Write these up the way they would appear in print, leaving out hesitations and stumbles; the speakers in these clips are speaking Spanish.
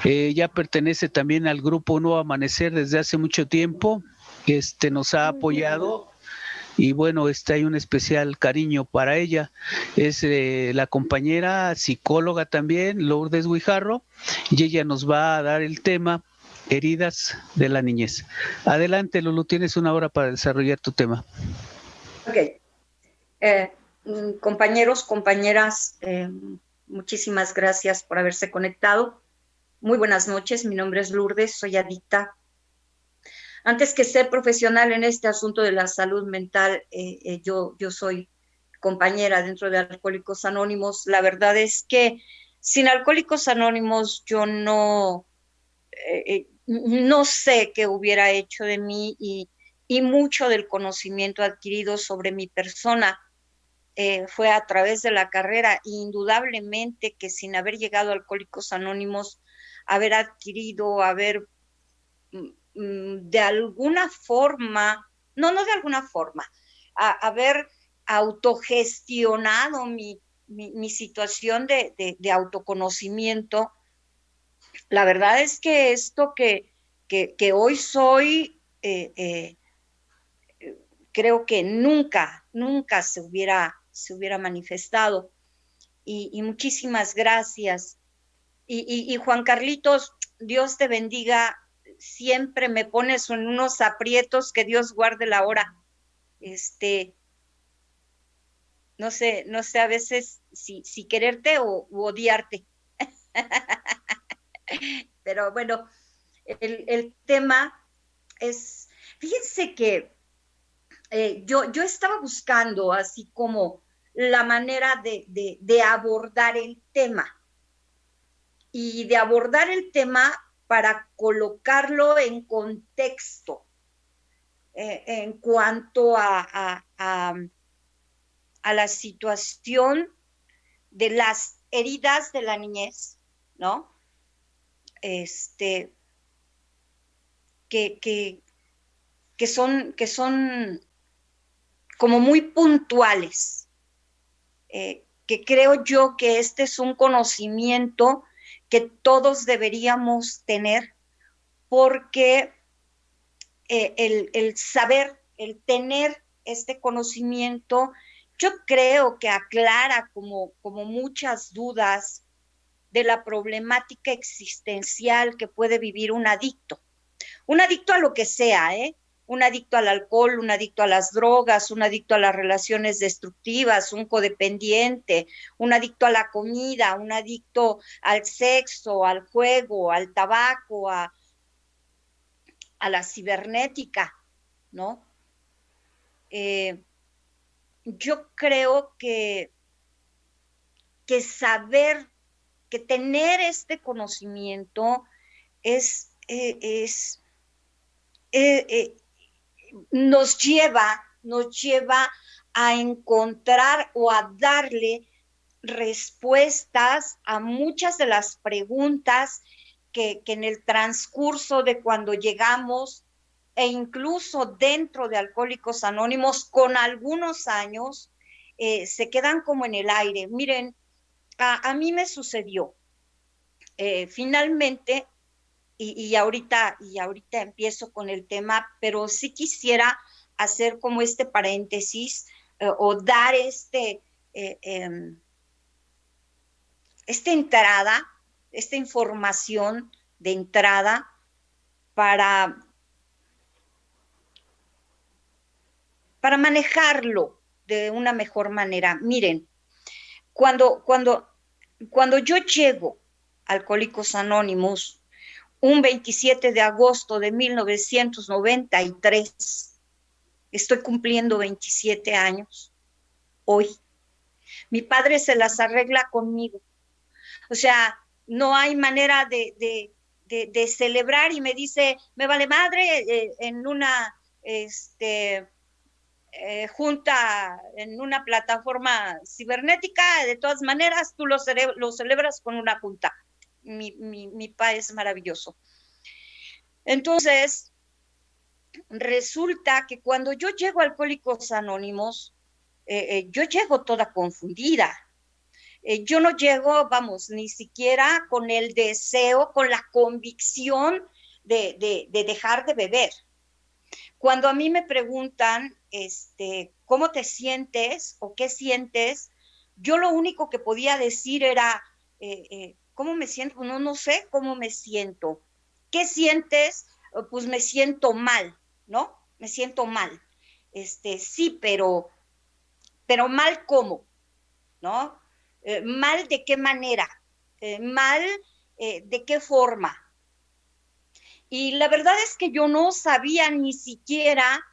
Ya pertenece también al grupo Nuevo Amanecer desde hace mucho tiempo. Nos ha apoyado y bueno, hay un especial cariño para ella. Es la compañera psicóloga también, Lourdes Guijarro, y ella nos va a dar el tema heridas de la niñez. Adelante, Lulu, tienes una hora para desarrollar tu tema. Ok. Compañeros, compañeras, muchísimas gracias por haberse conectado. Muy buenas noches, mi nombre es Lourdes, soy adicta. Antes que ser profesional en este asunto de la salud mental, yo soy compañera dentro de Alcohólicos Anónimos. La verdad es que sin Alcohólicos Anónimos yo no sé qué hubiera hecho de mí y mucho del conocimiento adquirido sobre mi persona fue a través de la carrera. Indudablemente que sin haber llegado a Alcohólicos Anónimos, haber adquirido, haber de alguna forma, no de alguna forma, haber autogestionado mi situación de autoconocimiento. La verdad es que esto que hoy soy, creo que nunca se hubiera manifestado. Y muchísimas gracias. Y Juan Carlitos, Dios te bendiga. Siempre me pones en unos aprietos, que Dios guarde la hora. No sé a veces si quererte u odiarte. Pero bueno, el tema es, fíjense que yo estaba buscando así como la manera de abordar el tema y de abordar el tema para colocarlo en contexto en cuanto a la situación de las heridas de la niñez, ¿no? Que son como muy puntuales, que creo yo que este es un conocimiento que todos deberíamos tener, porque el saber, el tener este conocimiento, yo creo que aclara como muchas dudas de la problemática existencial que puede vivir un adicto a lo que sea, un adicto al alcohol, un adicto a las drogas, un adicto a las relaciones destructivas, un codependiente, un adicto a la comida, un adicto al sexo, al juego, al tabaco, a la cibernética, ¿no? Yo creo que saber, que tener este conocimiento es nos lleva a encontrar o a darle respuestas a muchas de las preguntas que en el transcurso de cuando llegamos e incluso dentro de Alcohólicos Anónimos con algunos años se quedan como en el aire. Miren, a mí me sucedió finalmente, y ahorita empiezo con el tema, pero sí quisiera hacer como este paréntesis o dar esta información de entrada para manejarlo de una mejor manera. Miren, cuando yo llego a Alcohólicos Anónimos, un 27 de agosto de 1993, estoy cumpliendo 27 años hoy. Mi padre se las arregla conmigo. O sea, no hay manera de celebrar, y me dice, me vale madre, en una junta, en una plataforma cibernética, de todas maneras, tú lo celebras con una junta. Mi padre es maravilloso. Entonces, resulta que cuando yo llego a Alcohólicos Anónimos, yo llego toda confundida. Yo no llego, vamos, ni siquiera con el deseo, con la convicción de dejar de beber. Cuando a mí me preguntan, ¿cómo te sientes o qué sientes? Yo lo único que podía decir era, ¿cómo me siento? No, no sé cómo me siento. ¿Qué sientes? Pues me siento mal, ¿no? Me siento mal. Sí, pero mal cómo, ¿no? Mal de qué manera, mal de qué forma. Y la verdad es que yo no sabía ni siquiera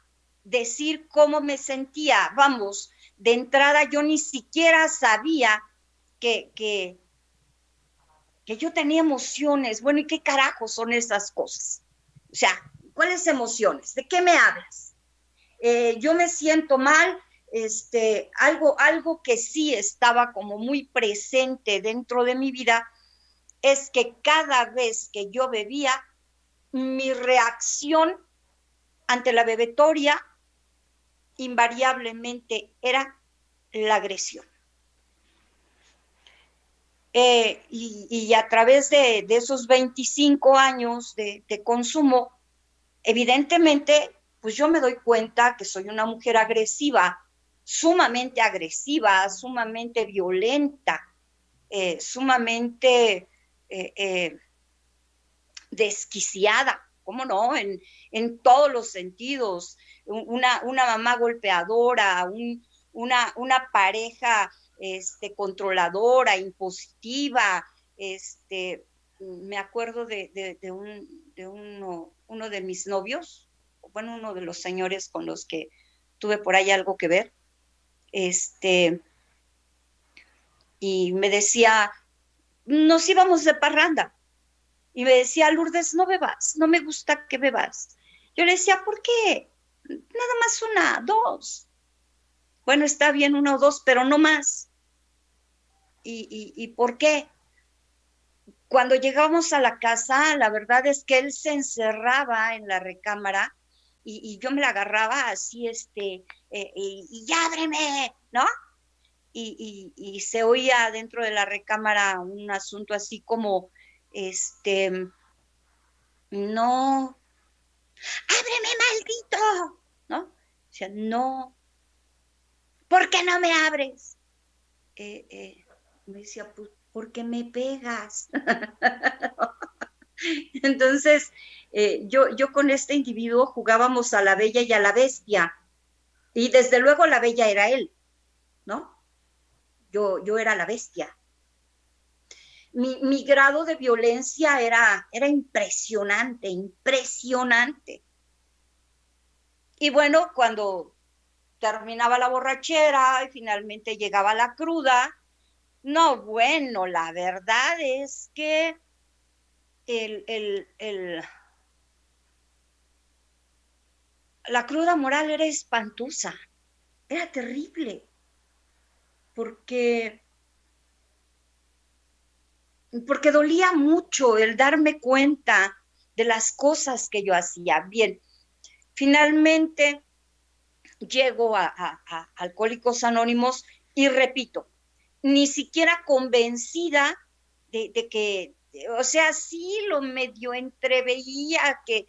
decir cómo me sentía. Vamos, de entrada yo ni siquiera sabía que yo tenía emociones. Bueno, ¿y qué carajo son esas cosas? O sea, ¿cuáles emociones? ¿De qué me hablas? Yo me siento mal. Algo que sí estaba como muy presente dentro de mi vida es que cada vez que yo bebía, mi reacción ante la bebetoria invariablemente era la agresión. Y a través de esos 25 años de consumo, evidentemente, pues yo me doy cuenta que soy una mujer agresiva, sumamente violenta, sumamente desquiciada, ¿cómo no? En todos los sentidos, una mamá golpeadora, una pareja controladora, impositiva, me acuerdo de uno de mis novios, bueno, uno de los señores con los que tuve por ahí algo que ver, y me decía, nos íbamos de parranda, y me decía, Lourdes, no bebas, no me gusta que bebas. Yo le decía, ¿por qué? Nada más una, dos. Bueno, está bien una o dos, pero no más. ¿Y por qué? Cuando llegamos a la casa, la verdad es que él se encerraba en la recámara y yo me la agarraba así, y ya ábreme, ¿no? Y se oía dentro de la recámara un asunto así como, no, ábreme, maldito, ¿no? O sea, no, ¿por qué no me abres? Me decía, pues, ¿por qué me pegas? Entonces, yo con este individuo jugábamos a la bella y a la bestia, y desde luego la bella era él, ¿no? Yo era la bestia. Mi grado de violencia era impresionante, impresionante. Y bueno, cuando terminaba la borrachera y finalmente llegaba la cruda, no, bueno, la verdad es que la cruda moral era espantosa, era terrible, porque, porque dolía mucho el darme cuenta de las cosas que yo hacía. Bien, finalmente llego a Alcohólicos Anónimos y repito, ni siquiera convencida de que, o sea, sí lo medio entreveía que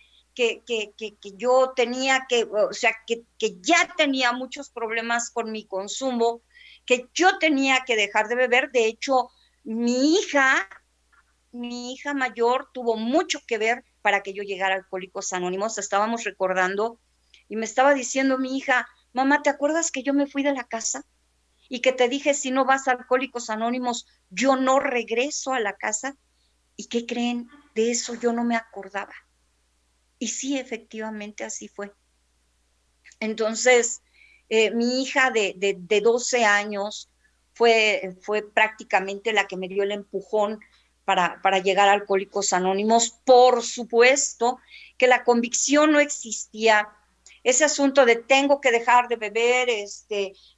yo tenía o sea, que ya tenía muchos problemas con mi consumo, que yo tenía que dejar de beber. De hecho, mi hija mayor tuvo mucho que ver para que yo llegara a Alcohólicos Anónimos. Estábamos recordando y me estaba diciendo mi hija, mamá, ¿te acuerdas que yo me fui de la casa? Y que te dije, si no vas a Alcohólicos Anónimos, yo no regreso a la casa. ¿Y qué creen? De eso yo no me acordaba. Y sí, efectivamente así fue. Entonces, mi hija de 12 años fue prácticamente la que me dio el empujón para llegar a Alcohólicos Anónimos. Por supuesto que la convicción no existía. Ese asunto de tengo que dejar de beber,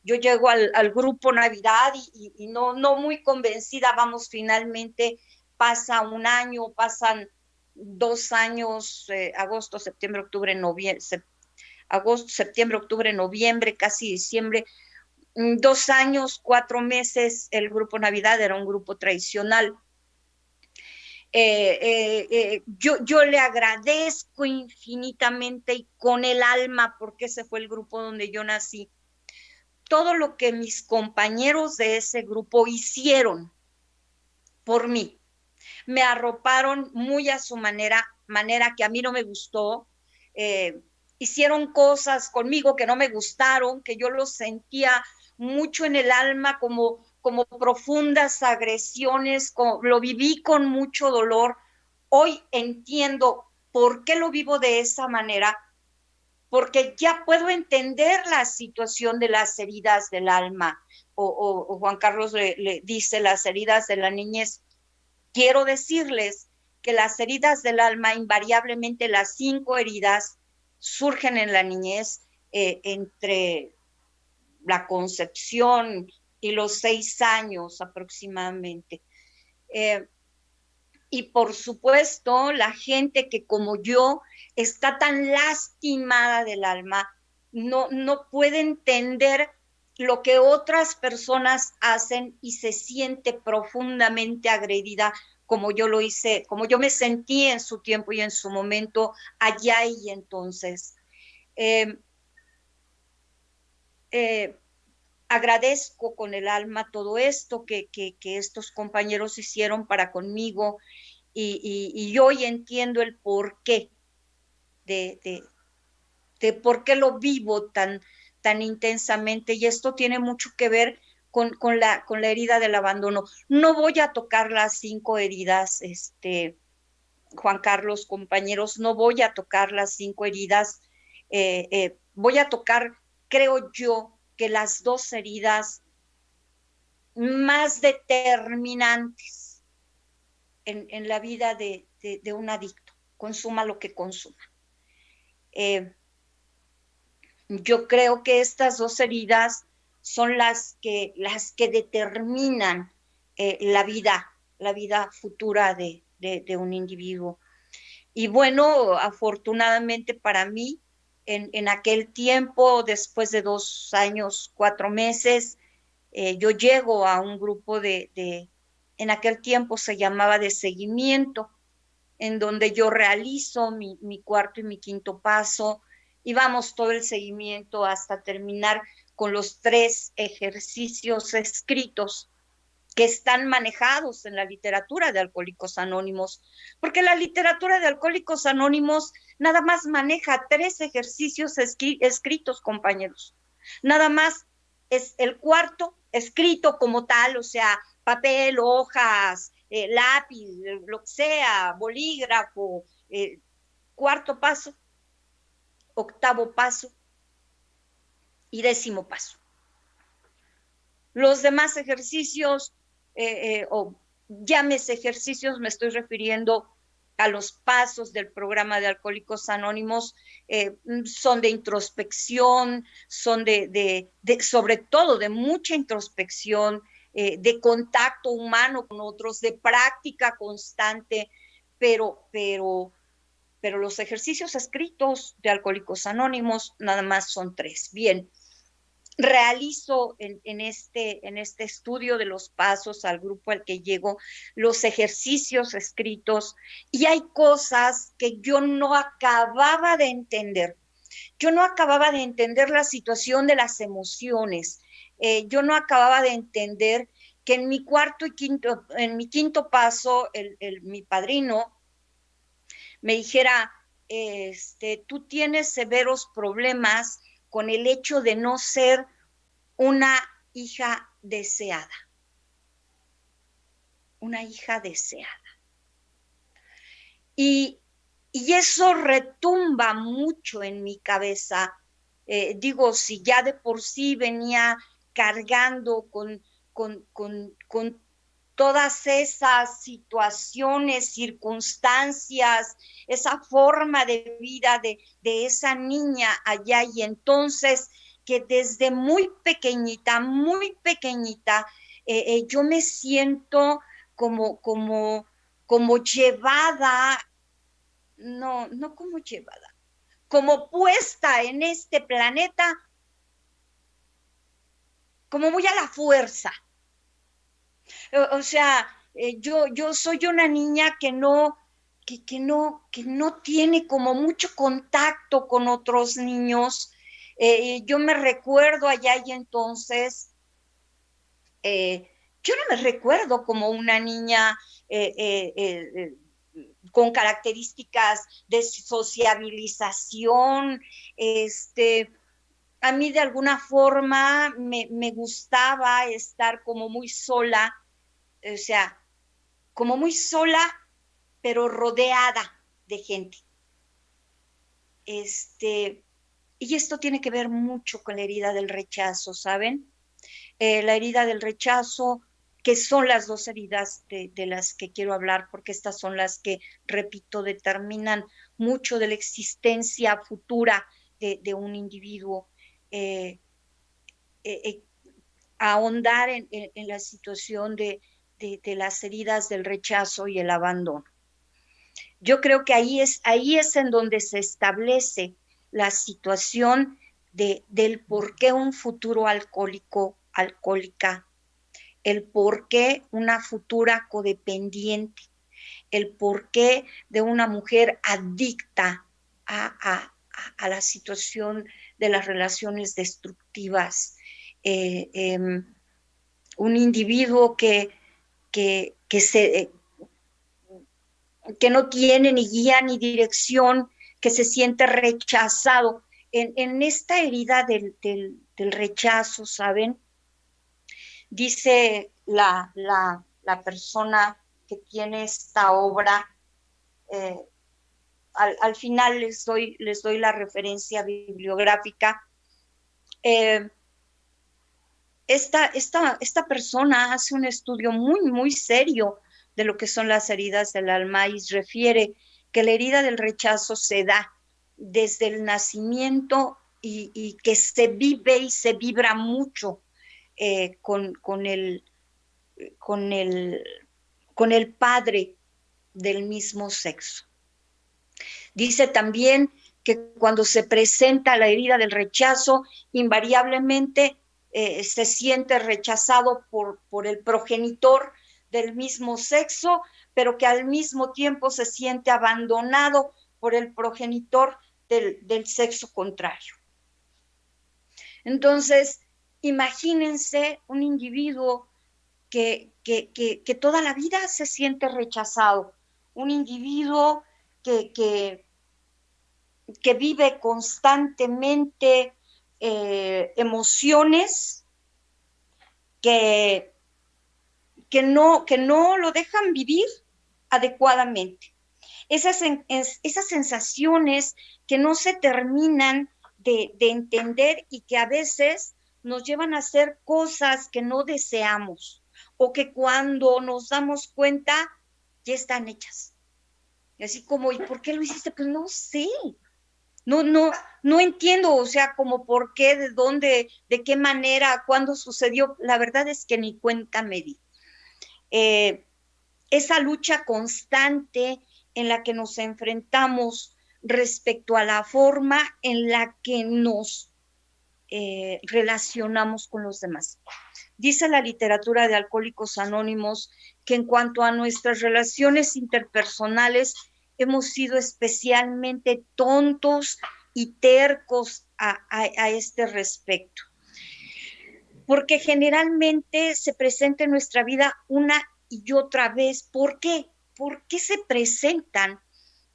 yo llego al grupo Navidad y no muy convencida, vamos, finalmente pasa un año, pasan 2 años, agosto, septiembre, octubre, noviembre, agosto, septiembre, octubre, noviembre, casi diciembre. 2 años, 4 meses, el Grupo Navidad era un grupo tradicional. Yo le agradezco infinitamente y con el alma, porque ese fue el grupo donde yo nací, todo lo que mis compañeros de ese grupo hicieron por mí. Me arroparon muy a su manera que a mí no me gustó. Hicieron cosas conmigo que no me gustaron, que yo los sentía mucho en el alma como profundas agresiones, lo viví con mucho dolor. Hoy entiendo por qué lo vivo de esa manera, porque ya puedo entender la situación de las heridas del alma, o Juan Carlos le dice las heridas de la niñez. Quiero decirles que las heridas del alma, invariablemente las 5 heridas, surgen en la niñez, entre la concepción y los 6 años aproximadamente. Y por supuesto, la gente que como yo está tan lastimada del alma, no puede entender lo que otras personas hacen y se siente profundamente agredida, como yo lo hice, como yo me sentí en su tiempo y en su momento, allá y entonces. Agradezco con el alma todo esto que estos compañeros hicieron para conmigo, y hoy entiendo el porqué de por qué lo vivo tan intensamente, y esto tiene mucho que ver con la herida del abandono. No voy a tocar las 5 heridas, Juan Carlos, compañeros, no voy a tocar las 5 heridas, voy a tocar, creo yo, que las 2 heridas más determinantes en la vida de un adicto, consuma lo que consuma. Yo creo que estas 2 heridas son las que determinan la vida futura de un individuo. Y bueno, afortunadamente para mí, en aquel tiempo, después de 2 años, 4 meses, yo llego a un grupo en aquel tiempo se llamaba de seguimiento, en donde yo realizo mi cuarto y mi quinto paso, y vamos todo el seguimiento hasta terminar con los 3 ejercicios escritos que están manejados en la literatura de Alcohólicos Anónimos, porque la literatura de Alcohólicos Anónimos nada más maneja 3 ejercicios escritos, compañeros. Nada más es el cuarto escrito como tal, o sea, papel, hojas, lápiz, lo que sea, bolígrafo, cuarto paso, octavo paso y 10º paso. Los demás ejercicios, o llámese ejercicios, me estoy refiriendo a los pasos del programa de Alcohólicos Anónimos, son de introspección, son sobre todo de mucha introspección, de contacto humano con otros, de práctica constante, pero los ejercicios escritos de Alcohólicos Anónimos nada más son 3. Bien. Realizo en este estudio de los pasos al grupo al que llego, los ejercicios escritos, y hay cosas que yo no acababa de entender. Yo no acababa de entender la situación de las emociones. Yo no acababa de entender que en mi quinto paso, mi padrino me dijera, tú tienes severos problemas con el hecho de no ser una hija deseada. Una hija deseada. Y eso retumba mucho en mi cabeza. Digo, si ya de por sí venía cargando con todas esas situaciones, circunstancias, esa forma de vida de esa niña allá, y entonces que desde muy pequeñita, yo me siento como llevada, no como llevada, como puesta en este planeta como muy a la fuerza. O sea, yo soy una niña que no tiene como mucho contacto con otros niños. Yo me recuerdo allá y entonces, yo no me recuerdo como una niña con características de sociabilización. A mí de alguna forma me gustaba estar como muy sola, o sea, como muy sola, pero rodeada de gente. Y esto tiene que ver mucho con la herida del rechazo, ¿saben? La herida del rechazo, que son las dos heridas de las que quiero hablar, porque estas son las que, repito, determinan mucho de la existencia futura de un individuo. Eh, eh, Ahondar en la situación de las heridas del rechazo y el abandono. Yo creo que ahí es en donde se establece la situación del por qué un futuro alcohólica, el por qué una futura codependiente, el por qué de una mujer adicta a la situación de las relaciones destructivas. Un individuo que no tiene ni guía ni dirección, que se siente rechazado. En esta herida del rechazo, ¿saben? Dice la persona que tiene esta obra, al final les doy la referencia bibliográfica. Esta persona hace un estudio muy, muy serio de lo que son las heridas del alma y refiere que la herida del rechazo se da desde el nacimiento y que se vive y se vibra mucho con el padre del mismo sexo. Dice también que cuando se presenta la herida del rechazo, invariablemente se siente rechazado por el progenitor del mismo sexo, pero que al mismo tiempo se siente abandonado por el progenitor del sexo contrario. Entonces, imagínense un individuo que toda la vida se siente rechazado, un individuo que vive constantemente emociones que no lo dejan vivir adecuadamente. Esas sensaciones que no se terminan de entender y que a veces nos llevan a hacer cosas que no deseamos o que cuando nos damos cuenta ya están hechas. Y así como, ¿y por qué lo hiciste? Pues no sé. No entiendo, o sea, como por qué, de dónde, de qué manera, cuándo sucedió. La verdad es que ni cuenta me di. Esa lucha constante en la que nos enfrentamos respecto a la forma en la que nos relacionamos con los demás. Dice la literatura de Alcohólicos Anónimos que en cuanto a nuestras relaciones interpersonales hemos sido especialmente tontos y tercos a este respecto. Porque generalmente se presenta en nuestra vida una y otra vez. ¿Por qué? ¿Por qué se presentan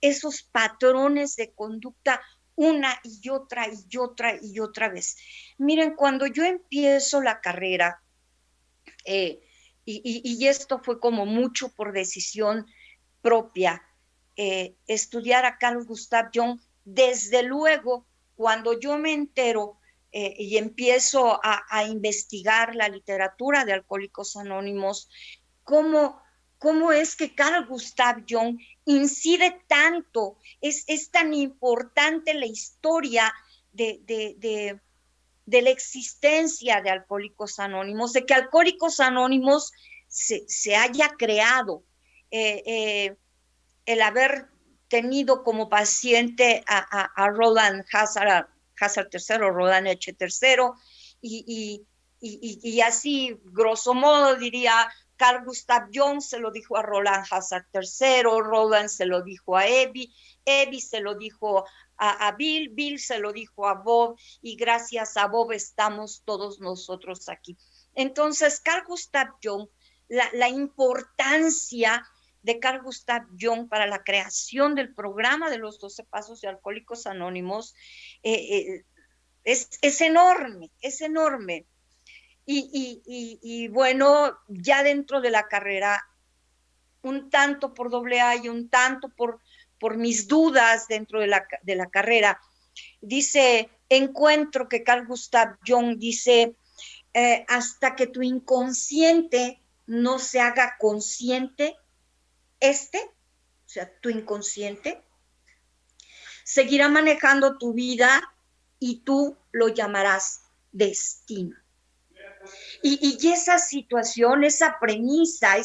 esos patrones de conducta una y otra y otra y otra vez? Miren, cuando yo empiezo la carrera, y esto fue como mucho por decisión propia, estudiar a Carl Gustav Jung, desde luego, cuando yo me entero y empiezo a investigar la literatura de Alcohólicos Anónimos, cómo es que Carl Gustav Jung incide tanto, es tan importante la historia de la existencia de Alcohólicos Anónimos, de que Alcohólicos Anónimos se haya creado, el haber tenido como paciente a Roland Hazard III, Roland H. III, y y así, grosso modo, diría, Carl Gustav Jung se lo dijo a Roland Hazard III, Roland se lo dijo a Evie se lo dijo a Bill se lo dijo a Bob, y gracias a Bob estamos todos nosotros aquí. Entonces, Carl Gustav Jung, la importancia de Carl Gustav Jung para la creación del programa de los 12 Pasos de Alcohólicos Anónimos es enorme, es enorme. Y bueno, ya dentro de la carrera, un tanto por AA y un tanto por mis dudas dentro de la carrera, encuentro que Carl Gustav Jung dice, hasta que tu inconsciente no se haga consciente, o sea, tu inconsciente, seguirá manejando tu vida y tú lo llamarás destino. Y esa situación, esa premisa,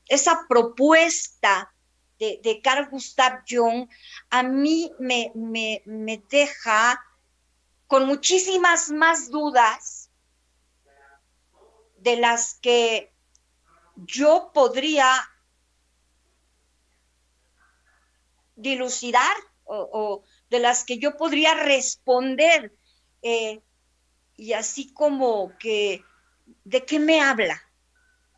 esa propuesta de Carl Gustav Jung, a mí me deja con muchísimas más dudas de las que yo podría dilucidar o de las que yo podría responder. Y así como que, ¿de qué me habla?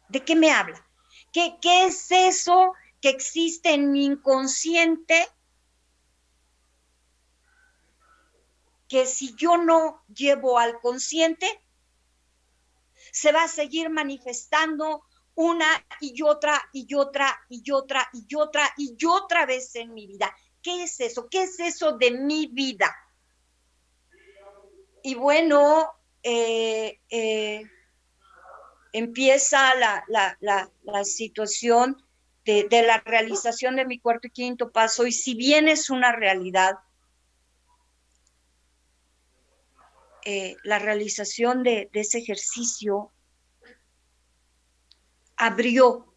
¿De qué me habla? ¿Qué es eso que existe en mi inconsciente que si yo no llevo al consciente, se va a seguir manifestando una y otra y otra y otra y otra y otra vez en mi vida? ¿Qué es eso? ¿Qué es eso de mi vida? Y bueno, empieza la situación de la realización de mi cuarto y quinto paso, y si bien es una realidad, la realización de ese ejercicio abrió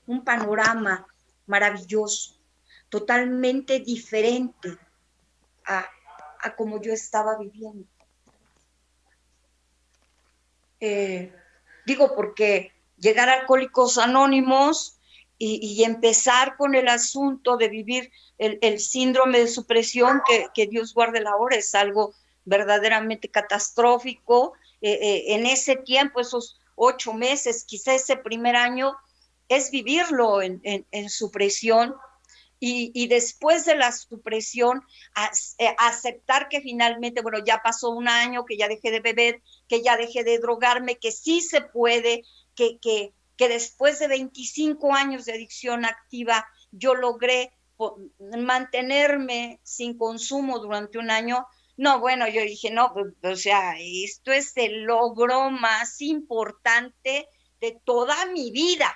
un panorama maravilloso, totalmente diferente a como yo estaba viviendo. Digo, porque llegar a Alcohólicos Anónimos y empezar con el asunto de vivir el síndrome de supresión, que Dios guarde la hora, es algo verdaderamente catastrófico. En ese tiempo, esos 8 meses, quizá ese primer año, es vivirlo en supresión. Y después de la supresión, aceptar que finalmente, bueno, ya pasó un año, que ya dejé de beber, que ya dejé de drogarme, que sí se puede, que después de 25 años de adicción activa, yo logré mantenerme sin consumo durante un año. No, bueno, yo dije, no, o sea, esto es el logro más importante de toda mi vida,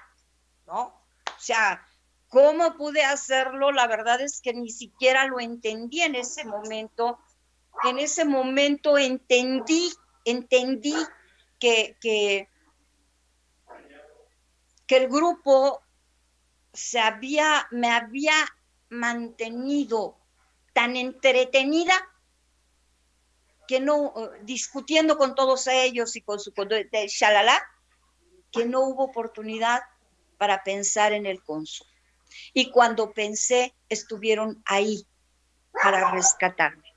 ¿no? O sea, ¿cómo pude hacerlo? La verdad es que ni siquiera lo entendí en ese momento. En ese momento entendí que el grupo me había mantenido tan entretenida que no, discutiendo con todos ellos y con su shalala, que no hubo oportunidad para pensar en el consumo. Y cuando pensé, estuvieron ahí para rescatarme.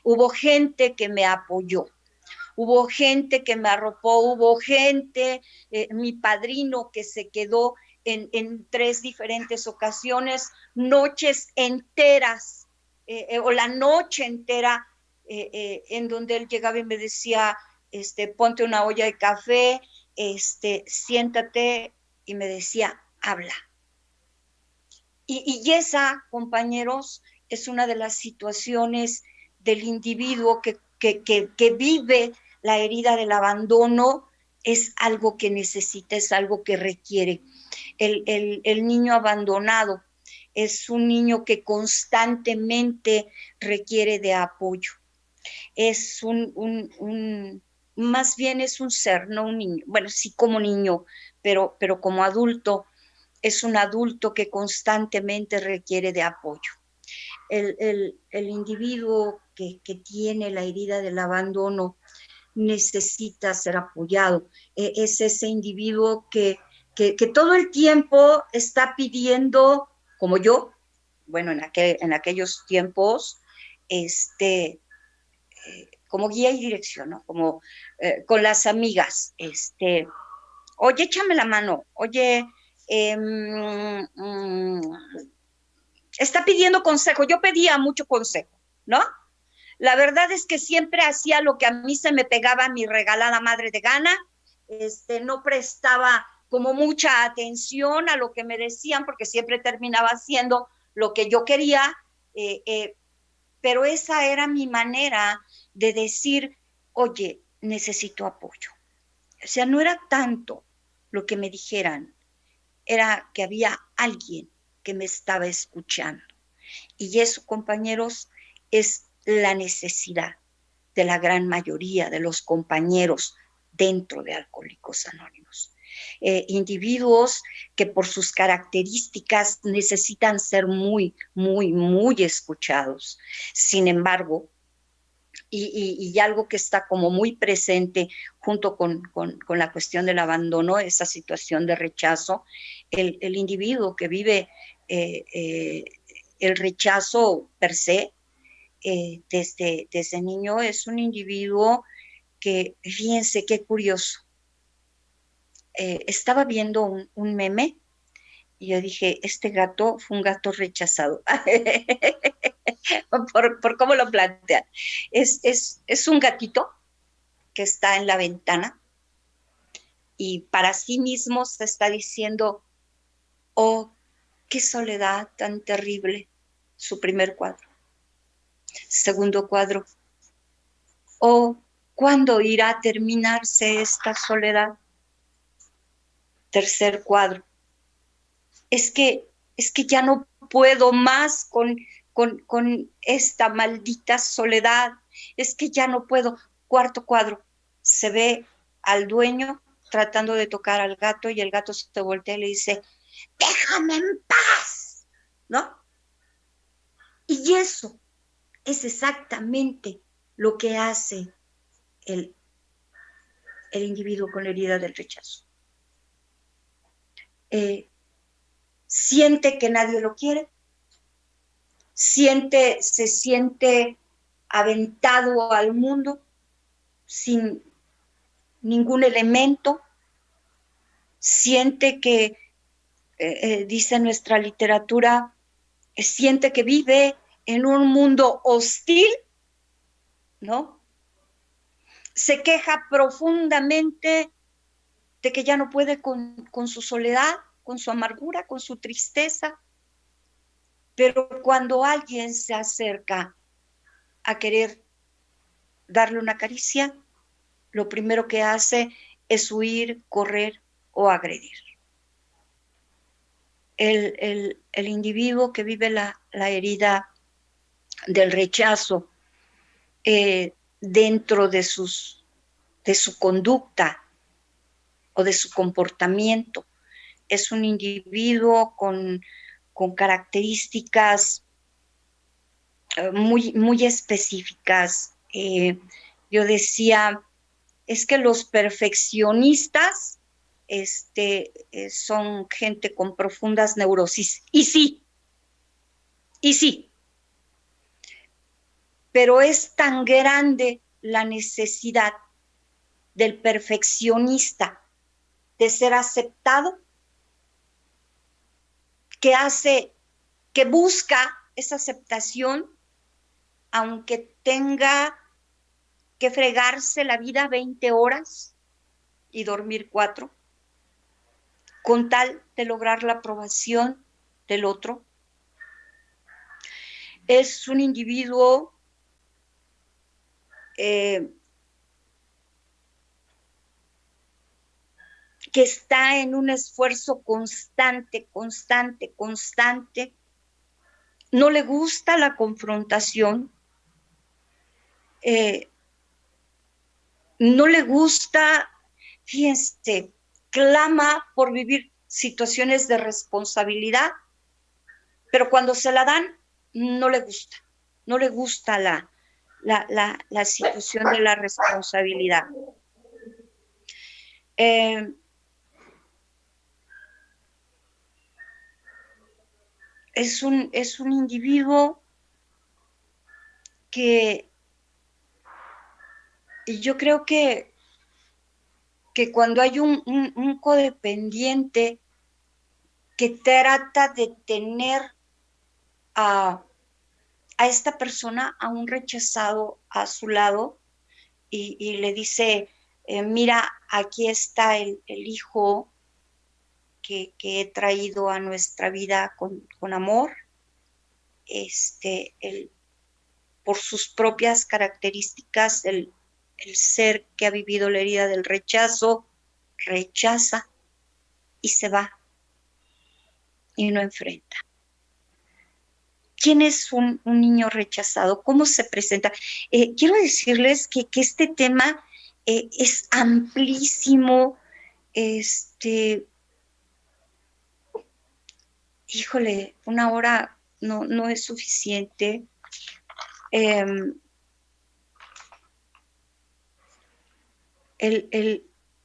Hubo gente que me apoyó, hubo gente que me arropó, hubo gente, mi padrino que se quedó en 3 diferentes ocasiones, noches enteras, o la noche entera, en donde él llegaba y me decía, ponte una olla de café, siéntate, y me decía, habla. Y esa, compañeros, es una de las situaciones del individuo que vive la herida del abandono. Es algo que necesita, es algo que requiere. El niño abandonado es un niño que constantemente requiere de apoyo. Es más bien es un ser, no un niño. Bueno, sí como niño, pero como adulto, es un adulto que constantemente requiere de apoyo. El individuo que tiene la herida del abandono necesita ser apoyado. Es ese individuo que todo el tiempo está pidiendo, como yo, bueno, en aquellos tiempos, como guía y dirección, ¿no? Como con las amigas, oye, échame la mano, oye, está pidiendo consejo. Yo pedía mucho consejo, ¿no? La verdad es que siempre hacía lo que a mí se me pegaba mi regalada madre de gana, no prestaba como mucha atención a lo que me decían porque siempre terminaba haciendo lo que yo quería, pero esa era mi manera de decir, oye, necesito apoyo. O sea, no era tanto lo que me dijeran, era que había alguien que me estaba escuchando. Y eso, compañeros, es la necesidad de la gran mayoría de los compañeros dentro de Alcohólicos Anónimos. Individuos que por sus características necesitan ser muy, muy, muy escuchados. Sin embargo, y algo que está como muy presente junto con la cuestión del abandono, esa situación de rechazo, el individuo que vive el rechazo per se, desde niño, es un individuo que, fíjense qué curioso, estaba viendo un meme y yo dije, este gato fue un gato rechazado. por cómo lo plantean. Es un gatito que está en la ventana y para sí mismo se está diciendo, oh, qué soledad tan terrible. Su primer cuadro. Segundo cuadro, oh, ¿cuándo irá a terminarse esta soledad? Tercer cuadro, es que ya no puedo más con esta maldita soledad, es que ya no puedo. Cuarto cuadro, se ve al dueño tratando de tocar al gato y el gato se voltea y le dice, déjame en paz, ¿no? Y eso es exactamente lo que hace el individuo con la herida del rechazo. Siente que nadie lo quiere, se siente aventado al mundo sin ningún elemento, siente que, dice nuestra literatura, siente que vive en un mundo hostil, ¿no? Se queja profundamente de que ya no puede con su soledad, con su amargura, con su tristeza, pero cuando alguien se acerca a querer darle una caricia, lo primero que hace es huir, correr o agredir. El individuo que vive la herida del rechazo dentro de su conducta o de su comportamiento es un individuo con características muy, muy específicas. Yo decía, es que los perfeccionistas son gente con profundas neurosis. Y sí, pero es tan grande la necesidad del perfeccionista de ser aceptado que busca esa aceptación aunque tenga que fregarse la vida 20 horas y dormir 4, con tal de lograr la aprobación del otro. Es un individuo que está en un esfuerzo constante. No le gusta la confrontación. No le gusta, fíjense, clama por vivir situaciones de responsabilidad, pero cuando se la dan, no le gusta la situación de la responsabilidad. Es un individuo que yo creo que cuando hay un codependiente que trata de tener a esta persona, a un rechazado a su lado, y le dice, mira, aquí está el hijo que he traído a nuestra vida con amor, por sus propias características, el ser que ha vivido la herida del rechazo, rechaza y se va y no enfrenta. ¿Quién es un niño rechazado? ¿Cómo se presenta? Quiero decirles que este tema es amplísimo. Híjole, una hora no es suficiente. El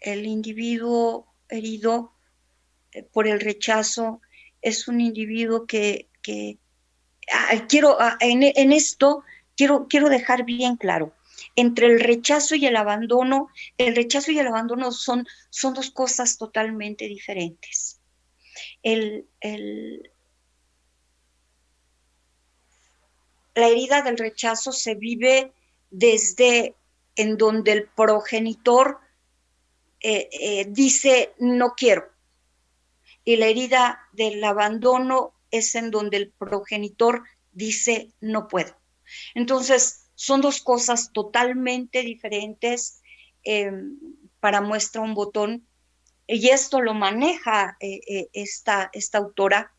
individuo herido por el rechazo es un individuo que en esto quiero dejar bien claro, entre el rechazo y el abandono son dos cosas totalmente diferentes. La herida del rechazo se vive desde en donde el progenitor dice no quiero, y la herida del abandono es en donde el progenitor dice no puedo. Entonces, son dos cosas totalmente diferentes. Para muestra un botón, y esto lo maneja esta autora.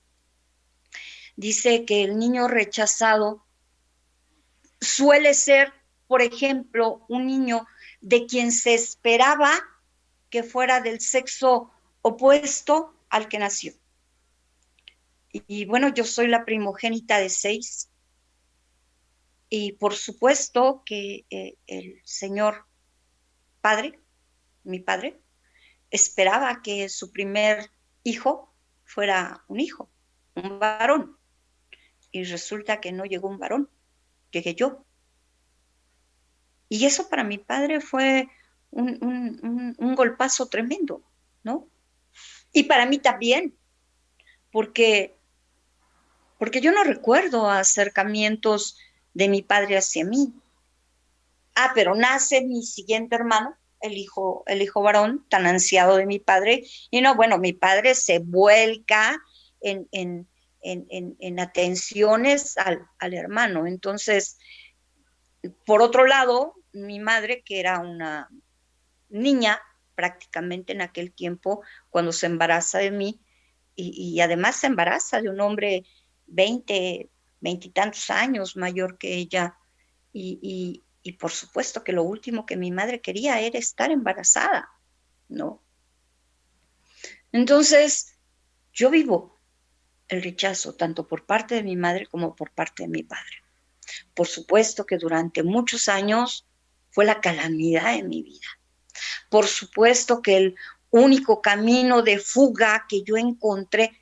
Dice que el niño rechazado suele ser, por ejemplo, un niño de quien se esperaba que fuera del sexo opuesto al que nació. Y bueno, yo soy la primogénita de 6, y por supuesto que el señor padre, mi padre, esperaba que su primer hijo fuera un hijo, un varón, y resulta que no llegó un varón, llegué yo. Y eso para mi padre fue un golpazo tremendo, ¿no? Y para mí también, porque yo no recuerdo acercamientos de mi padre hacia mí. Pero nace mi siguiente hermano, el hijo varón, tan ansiado de mi padre, y no, bueno, mi padre se vuelca en atenciones al hermano. Entonces, por otro lado, mi madre, que era una niña prácticamente en aquel tiempo, cuando se embaraza de mí, y además se embaraza de un hombre 20 y tantos años mayor que ella, y por supuesto que lo último que mi madre quería era estar embarazada, ¿no? Entonces, yo vivo el rechazo tanto por parte de mi madre como por parte de mi padre. Por supuesto que durante muchos años fue la calamidad de mi vida. Por supuesto que el único camino de fuga que yo encontré,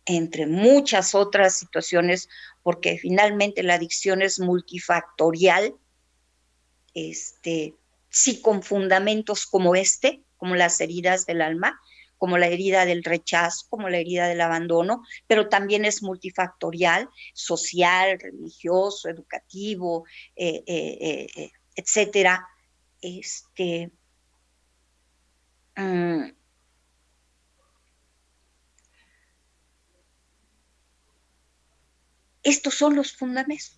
entre muchas otras situaciones, porque finalmente la adicción es multifactorial, sí, con fundamentos como como las heridas del alma, como la herida del rechazo, como la herida del abandono, pero también es multifactorial, social, religioso, educativo, etcétera. Estos son los fundamentos,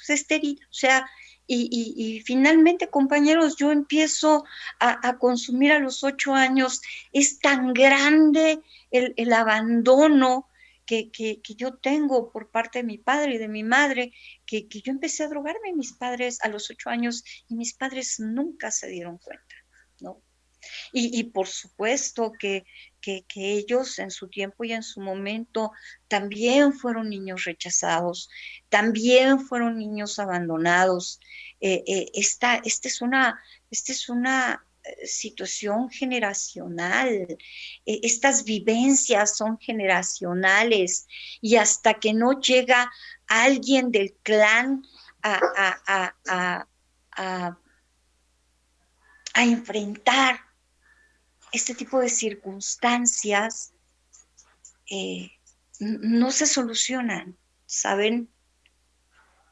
esta herida. O sea, y finalmente, compañeros, yo empiezo a consumir a los 8 años. Es tan grande el abandono que yo tengo por parte de mi padre y de mi madre, que yo empecé a drogarme mis padres a los 8 años, y mis padres nunca se dieron cuenta, ¿no? Y por supuesto que que ellos en su tiempo y en su momento también fueron niños rechazados, también fueron niños abandonados. Esta es una situación generacional. Estas vivencias son generacionales y hasta que no llega alguien del clan a enfrentar este tipo de circunstancias, no se solucionan, ¿saben?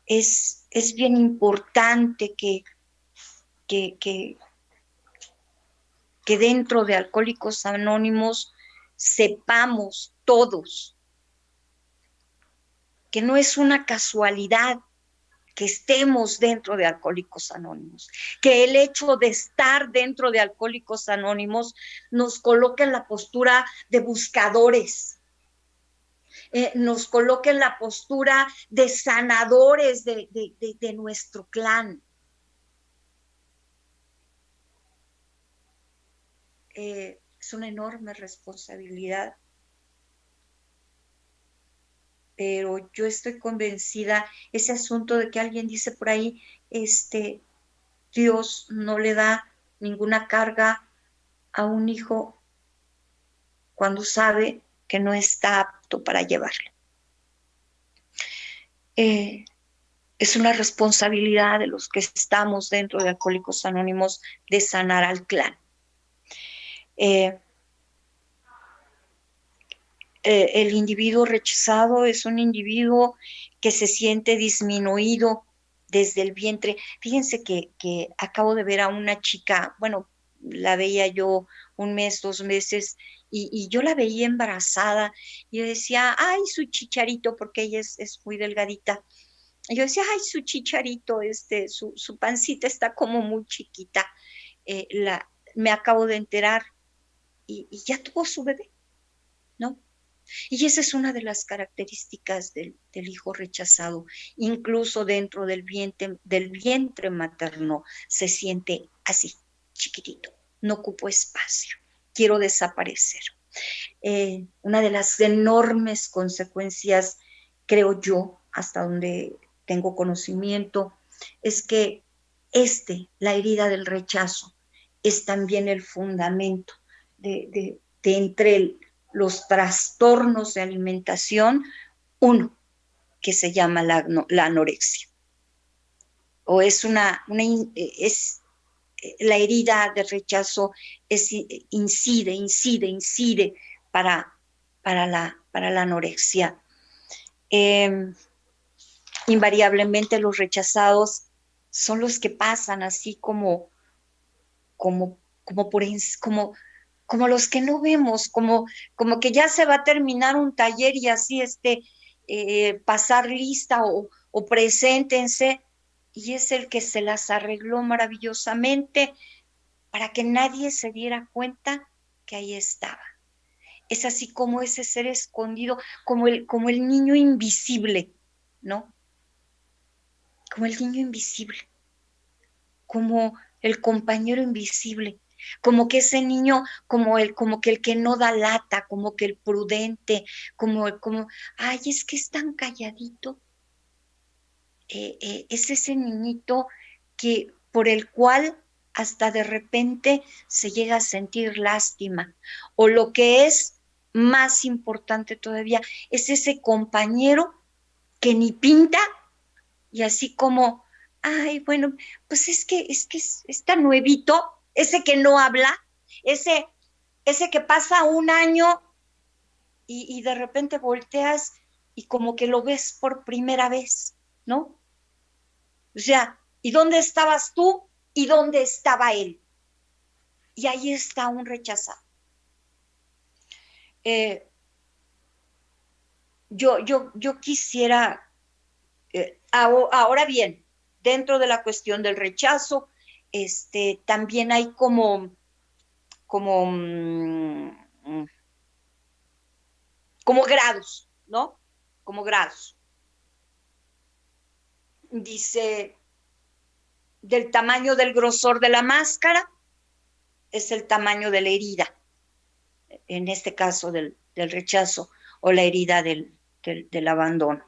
Es bien importante que dentro de Alcohólicos Anónimos sepamos todos que no es una casualidad que estemos dentro de Alcohólicos Anónimos, que el hecho de estar dentro de Alcohólicos Anónimos nos coloca en la postura de buscadores, nos coloca en la postura de sanadores de nuestro clan. Es una enorme responsabilidad, pero yo estoy convencida, ese asunto de que alguien dice por ahí, Dios no le da ninguna carga a un hijo cuando sabe que no está apto para llevarlo. Es una responsabilidad de los que estamos dentro de Alcohólicos Anónimos de sanar al clan. El individuo rechazado es un individuo que se siente disminuido desde el vientre. Fíjense que acabo de ver a una chica, bueno, la veía yo 1 mes, 2 meses, y yo la veía embarazada, y yo decía, ay, su chicharito, porque ella es muy delgadita. Y yo decía, ay, su chicharito, su pancita está como muy chiquita. Me acabo de enterar, y ya tuvo su bebé, ¿no? Y esa es una de las características del hijo rechazado. Incluso dentro del vientre materno se siente así, chiquitito. No ocupo espacio, quiero desaparecer. Una de las enormes consecuencias, creo yo, hasta donde tengo conocimiento, es que la herida del rechazo, es también el fundamento de entre los trastornos de alimentación, uno que se llama la anorexia. O es la herida de rechazo incide para la anorexia. Invariablemente los rechazados son los que pasan así como los que no vemos, como que ya se va a terminar un taller y así pasar lista o preséntense, y es el que se las arregló maravillosamente para que nadie se diera cuenta que ahí estaba. Es así como ese ser escondido, como el niño invisible, ¿no? Como el niño invisible, como el compañero invisible, como que ese niño, como que el que no da lata, como que el prudente, como ay, es que es tan calladito. Es ese niñito por el cual hasta de repente se llega a sentir lástima, o lo que es más importante todavía, es ese compañero que ni pinta, y así como, ay, bueno, pues es que está nuevito, ese que no habla, ese que pasa 1 año y de repente volteas y como que lo ves por primera vez, ¿no? O sea, ¿y dónde estabas tú? ¿Y dónde estaba él? Y ahí está un rechazado. Yo quisiera, ahora bien, dentro de la cuestión del rechazo, también hay como grados, ¿no? Como grados. Dice, del tamaño del grosor de la máscara es el tamaño de la herida. en este caso del rechazo o la herida del abandono.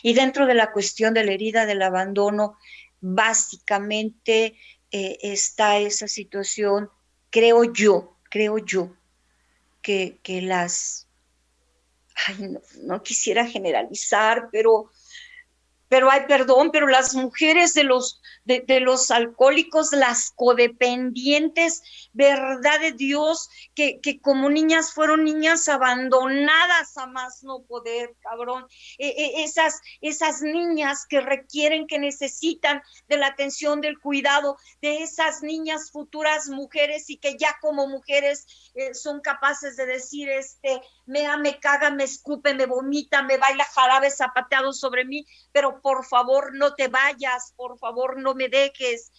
Y dentro de la cuestión de la herida del abandono, básicamente está esa situación, creo yo, que las, ay, no quisiera generalizar, pero hay perdón, pero las mujeres de los alcohólicos, las codependientes, verdad de Dios, que como niñas fueron niñas abandonadas a más no poder, cabrón. Esas niñas que requieren, que necesitan de la atención, del cuidado, de esas niñas futuras mujeres y que ya como mujeres son capaces de decir, me caga, me escupe, me vomita, me baila jarabe zapateado sobre mí, pero por favor no te vayas, por favor no me dejes,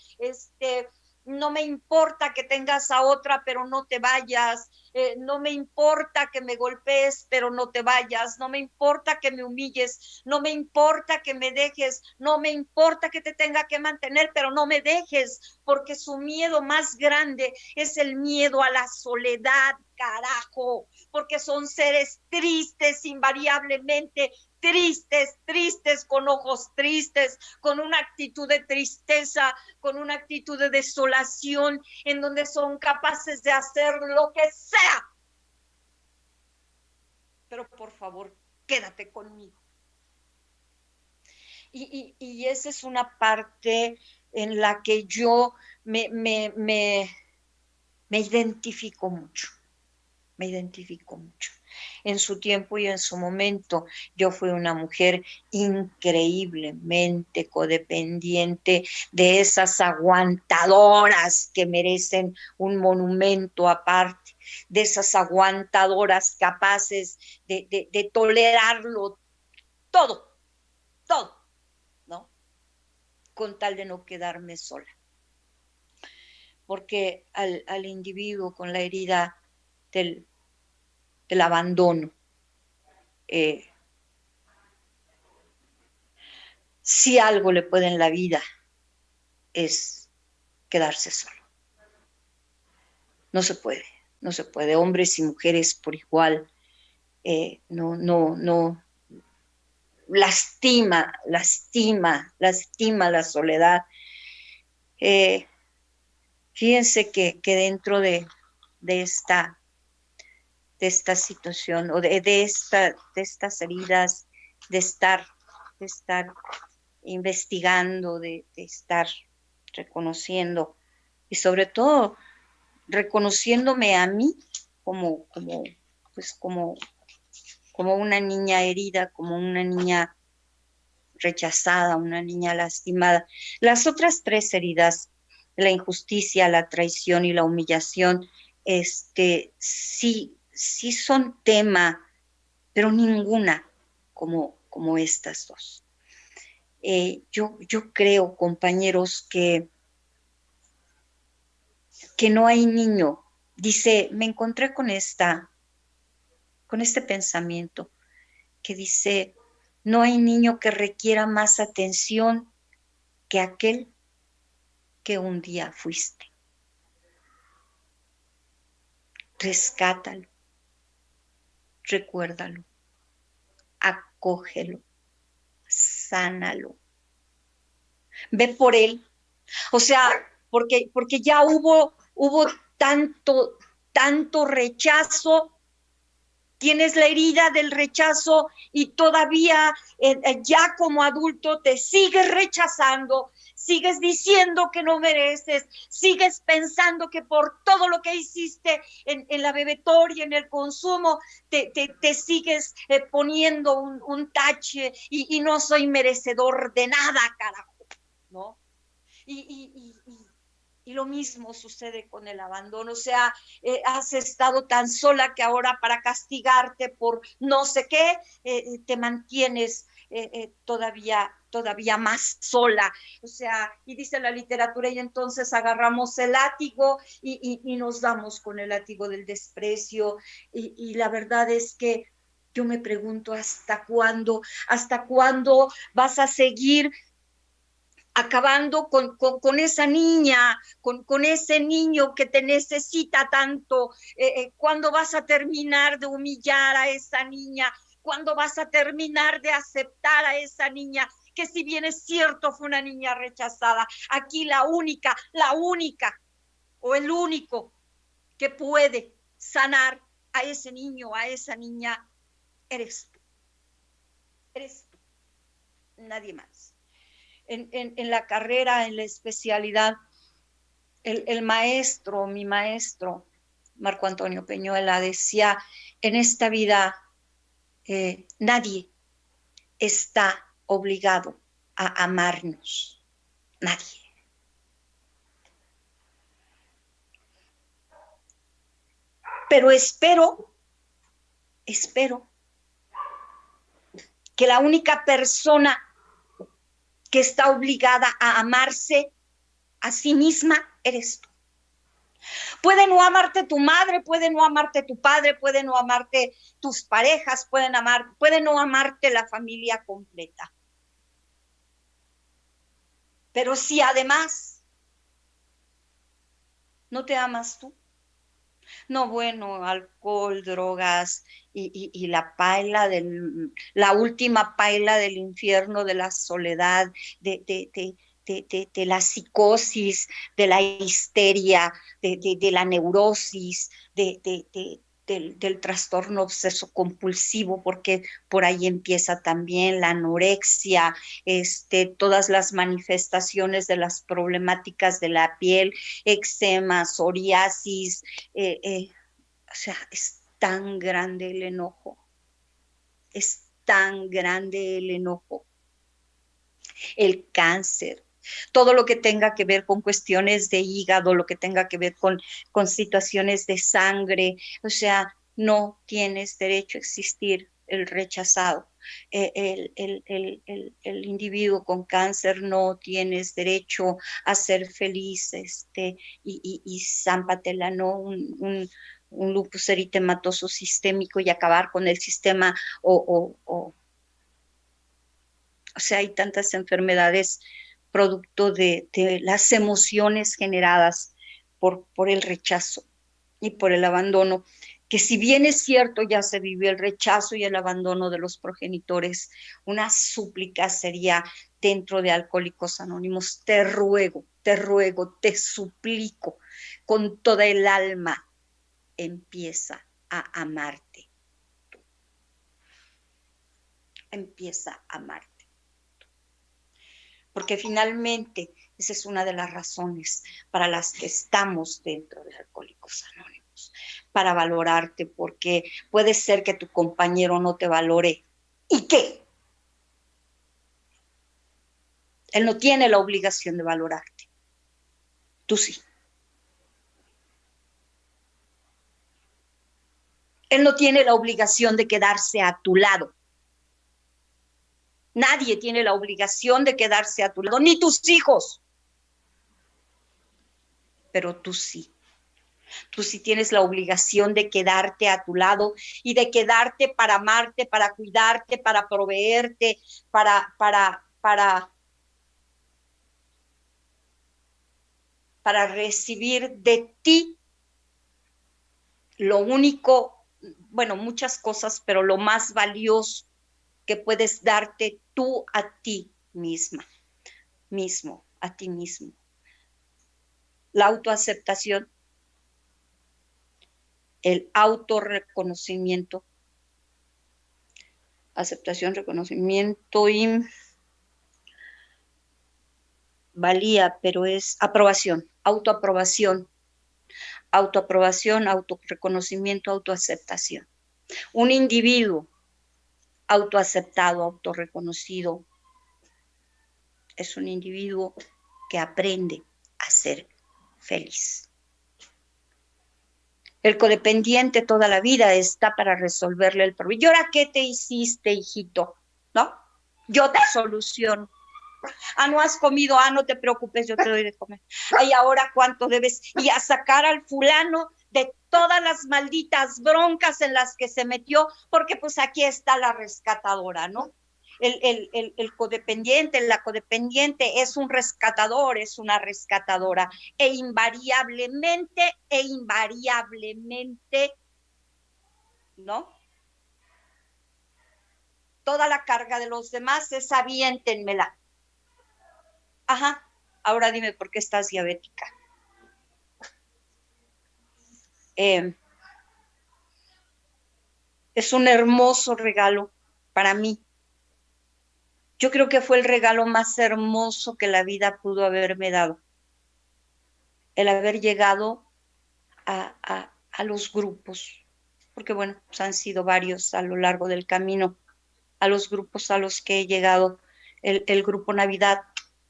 no me importa que tengas a otra, pero no te vayas, no me importa que me golpees, pero no te vayas, no me importa que me humilles, no me importa que me dejes, no me importa que te tenga que mantener, pero no me dejes, porque su miedo más grande es el miedo a la soledad, carajo, porque son seres tristes invariablemente, tristes, con ojos tristes, con una actitud de tristeza, con una actitud de desolación, en donde son capaces de hacer lo que sea. Pero por favor, quédate conmigo. Y esa es una parte en la que yo me identifico mucho. Me identifico mucho. En su tiempo y en su momento, yo fui una mujer increíblemente codependiente, de esas aguantadoras que merecen un monumento aparte, de esas aguantadoras capaces de tolerarlo todo, ¿no? Con tal de no quedarme sola. Porque al individuo con la herida del abandono, si algo le puede en la vida es quedarse solo. No se puede, hombres y mujeres por igual, no, lastima la soledad. Fíjense que dentro de esta situación o de estas heridas, de estar investigando, de estar reconociendo y sobre todo reconociéndome a mí como una niña herida, como una niña rechazada, una niña lastimada. Las otras tres heridas, la injusticia, la traición y la humillación, sí son tema, pero ninguna como estas dos. Yo creo, compañeros, que no hay niño. Dice, me encontré con este pensamiento que dice, no hay niño que requiera más atención que aquel que un día fuiste. Rescátalo, recuérdalo, acógelo, sánalo, ve por él. O sea, porque ya hubo tanto rechazo, tienes la herida del rechazo y todavía ya como adulto te sigues rechazando, sigues diciendo que no mereces, sigues pensando que por todo lo que hiciste en la bebetoria, en el consumo, te sigues poniendo un tache y no soy merecedor de nada, carajo, ¿no? Y lo mismo sucede con el abandono, o sea, has estado tan sola que ahora para castigarte por no sé qué, te mantienes todavía más sola, o sea, y dice la literatura, y entonces agarramos el látigo y nos damos con el látigo del desprecio, y la verdad es que yo me pregunto hasta cuándo vas a seguir acabando con esa niña, con ese niño que te necesita tanto. ¿Cuándo vas a terminar de humillar a esa niña? ¿Cuándo vas a terminar de aceptar a esa niña? Que si bien es cierto fue una niña rechazada, aquí la única o el único que puede sanar a ese niño, a esa niña, eres tú. Eres tú, nadie más. En la carrera, en la especialidad, mi maestro, Marco Antonio Peñuela, decía, en esta vida nadie está obligado a amarnos, nadie. Pero espero que la única persona que está obligada a amarse a sí misma eres tú. Puede no amarte tu madre, puede no amarte tu padre, puede no amarte tus parejas, puede no amarte la familia completa. Pero si además no te amas tú, no, bueno, alcohol, drogas y la última paila del infierno, de la soledad, de la psicosis, de la histeria, de la neurosis, del trastorno obseso compulsivo, porque por ahí empieza también la anorexia, todas las manifestaciones de las problemáticas de la piel, eczema, psoriasis, o sea, es tan grande el enojo, es tan grande el enojo, el cáncer, todo lo que tenga que ver con cuestiones de hígado, lo que tenga que ver con situaciones de sangre, o sea, no tienes derecho a existir el rechazado. El individuo con cáncer no tienes derecho a ser feliz, y zámpatela, ¿no? Un lupus eritematoso sistémico y acabar con el sistema, o sea, hay tantas enfermedades producto de las emociones generadas por el rechazo y por el abandono, que si bien es cierto ya se vivió el rechazo y el abandono de los progenitores, una súplica sería dentro de Alcohólicos Anónimos: te ruego, te suplico, con toda el alma, empieza a amarte. Empieza a amarte. Porque finalmente esa es una de las razones para las que estamos dentro de Alcohólicos Anónimos, para valorarte, porque puede ser que tu compañero no te valore. ¿Y qué? Él no tiene la obligación de valorarte. Tú sí. Él no tiene la obligación de quedarse a tu lado. Nadie tiene la obligación de quedarse a tu lado, ni tus hijos. Pero tú sí. Tú sí tienes la obligación de quedarte a tu lado y de quedarte para amarte, para cuidarte, para proveerte, para recibir de ti lo único, bueno, muchas cosas, pero lo más valioso que puedes darte tú a ti misma, a ti mismo. La autoaceptación, el autorreconocimiento, aceptación, reconocimiento y valía, pero es aprobación, autoaprobación, autorreconocimiento, autoaceptación. Un individuo autoaceptado, autorreconocido, es un individuo que aprende a ser feliz. El codependiente toda la vida está para resolverle el problema. ¿Y ahora qué te hiciste, hijito? ¿No? Yo te soluciono. No has comido, no te preocupes, yo te doy de comer. Y ahora cuánto debes, y a sacar al fulano de todas las malditas broncas en las que se metió, porque pues aquí está la rescatadora, ¿no? el codependiente, la codependiente es un rescatador, es una rescatadora, e invariablemente, ¿no? Toda la carga de los demás es aviéntenmela. Ajá, ahora dime por qué estás diabética. Es un hermoso regalo para mí. Yo creo que fue el regalo más hermoso que la vida pudo haberme dado. El haber llegado a los grupos, porque bueno, pues han sido varios a lo largo del camino, a los grupos a los que he llegado. El grupo Navidad,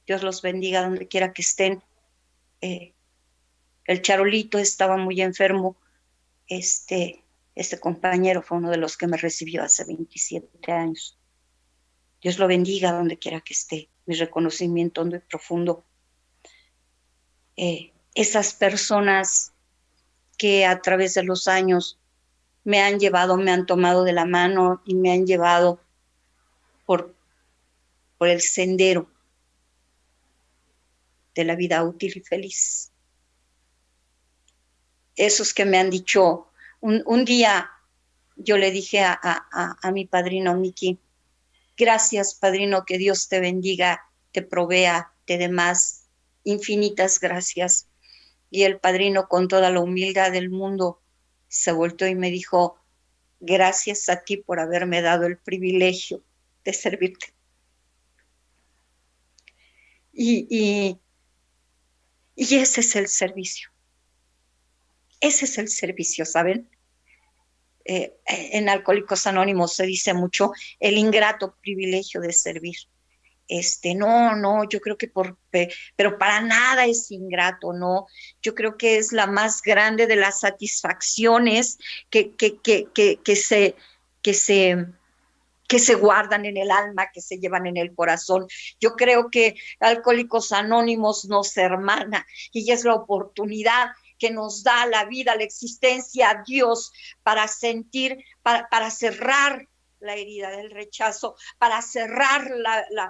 Dios los bendiga donde quiera que estén. El Charolito estaba muy enfermo. Este compañero fue uno de los que me recibió hace 27 años. Dios lo bendiga donde quiera que esté. Mi reconocimiento hondo y profundo. Esas personas que a través de los años me han llevado, me han tomado de la mano y me han llevado por el sendero de la vida útil y feliz. Esos que me han dicho, un día yo le dije a mi padrino Miki, gracias padrino, que Dios te bendiga, te provea, te dé más, infinitas gracias. Y el padrino, con toda la humildad del mundo, se volteó y me dijo, gracias a ti por haberme dado el privilegio de servirte. Y ese es el servicio. Ese es el servicio, ¿saben? En Alcohólicos Anónimos se dice mucho el ingrato privilegio de servir. No, yo creo que pero para nada es ingrato, no. Yo creo que es la más grande de las satisfacciones que se guardan en el alma, que se llevan en el corazón. Yo creo que Alcohólicos Anónimos nos hermana y es la oportunidad que nos da la vida, la existencia, Dios, para sentir, para cerrar la herida del rechazo, para cerrar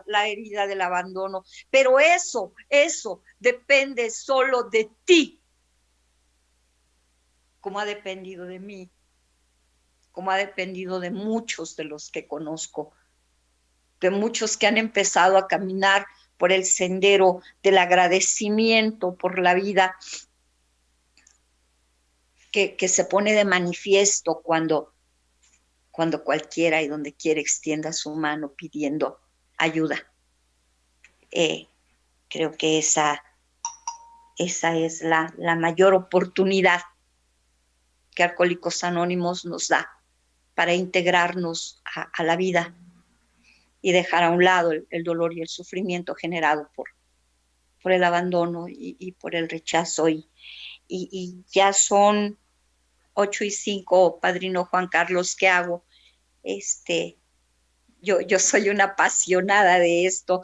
la herida del abandono. Pero eso depende solo de ti, como ha dependido de mí, como ha dependido de muchos de los que conozco, de muchos que han empezado a caminar por el sendero del agradecimiento por la vida, que se pone de manifiesto cuando cualquiera y donde quiera extienda su mano pidiendo ayuda. Creo que esa es la mayor oportunidad que Alcohólicos Anónimos nos da para integrarnos a la vida y dejar a un lado el dolor y el sufrimiento generado por el abandono y por el rechazo. Y ya son 8:05, padrino Juan Carlos, ¿qué hago? Yo soy una apasionada de esto.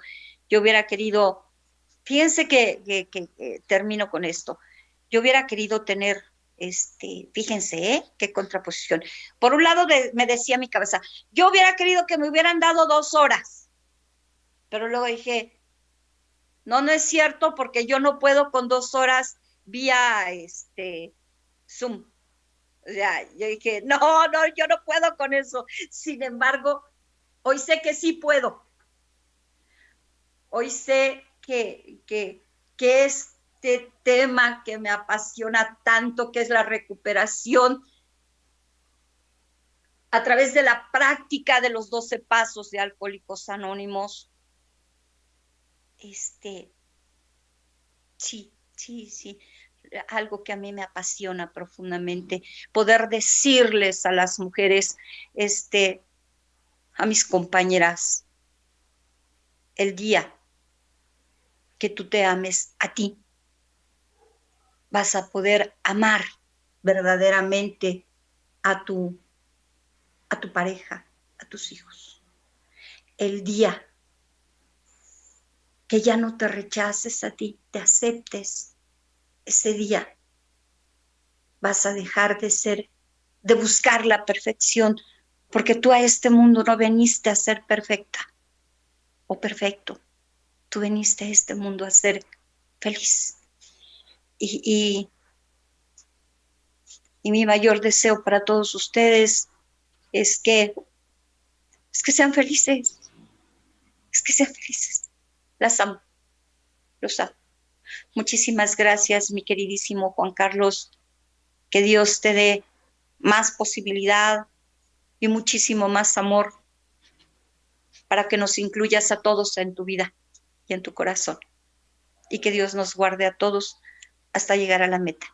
Yo hubiera querido, fíjense que termino con esto, yo hubiera querido tener, fíjense, qué contraposición. Por un lado me decía mi cabeza, yo hubiera querido que me hubieran dado 2 horas, pero luego dije, no es cierto, porque yo no puedo con 2 horas vía Zoom. O sea, yo dije, no, yo no puedo con eso. Sin embargo, hoy sé que sí puedo. Hoy sé que este tema que me apasiona tanto, que es la recuperación, a través de la práctica de los 12 pasos de Alcohólicos Anónimos, sí, algo que a mí me apasiona profundamente, poder decirles a las mujeres, a mis compañeras, el día que tú te ames a ti, vas a poder amar verdaderamente a tu pareja, a tus hijos. El día que ya no te rechaces a ti, te aceptes, ese día vas a dejar de buscar la perfección, porque tú a este mundo no viniste a ser perfecta, o perfecto. Tú viniste a este mundo a ser feliz. Y mi mayor deseo para todos ustedes es que sean felices. Es que sean felices. Las amo. Los amo. Muchísimas gracias, mi queridísimo Juan Carlos. Que Dios te dé más posibilidad y muchísimo más amor para que nos incluyas a todos en tu vida y en tu corazón. Y que Dios nos guarde a todos hasta llegar a la meta.